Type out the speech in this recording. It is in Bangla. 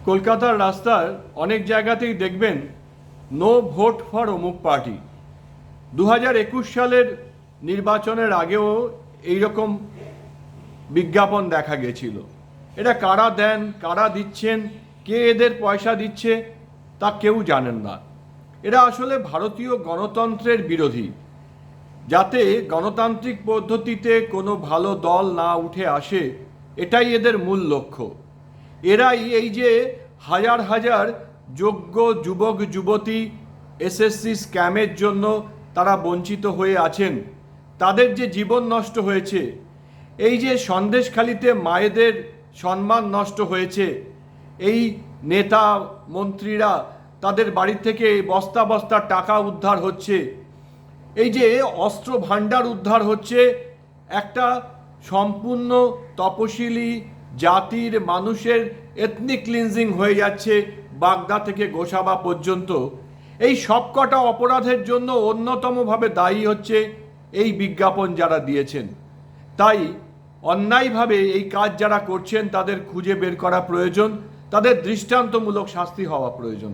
কলকাতার রাস্তার অনেক জায়গাতেই দেখবেন নো ভোট ফর অমুক পার্টি। 2021 সালের নির্বাচনের আগেও এইরকম বিজ্ঞাপন দেখা গেছিল। এটা কারা দেন, কারা দিচ্ছেন, কে এদের পয়সা দিচ্ছে তা কেউ জানেন না। এরা আসলে ভারতীয় গণতন্ত্রের বিরোধী। যাতে গণতান্ত্রিক পদ্ধতিতে কোনো ভালো দল না উঠে আসে, এটাই এদের মূল লক্ষ্য। এরাই এই যে হাজার হাজার যোগ্য যুবক যুবতী এসএসসি স্ক্যামের জন্য তারা বঞ্চিত হয়ে আছেন, তাদের যে জীবন নষ্ট হয়েছে, এই যে সন্দেশখালিতে মায়েদের সম্মান নষ্ট হয়েছে, এই নেতা মন্ত্রীরা তাদের বাড়ি থেকে বস্তা বস্তা টাকা উদ্ধার হচ্ছে, এই যে অস্ত্র ভাণ্ডার উদ্ধার হচ্ছে, একটা সম্পূর্ণ তপশিলি জাতির মানুষের এথনিক ক্লিনজিং হয়ে যাচ্ছে বাগদা থেকে গোসাবা পর্যন্ত। এই সবকটা অপরাধের জন্য অন্যতমভাবে দায়ী হচ্ছে এই বিজ্ঞাপন যারা দিয়েছেন। তাই অন্যায়ভাবে এই কাজ যারা করছেন তাদের খুঁজে বের করা প্রয়োজন, তাদের দৃষ্টান্তমূলক শাস্তি হওয়া প্রয়োজন।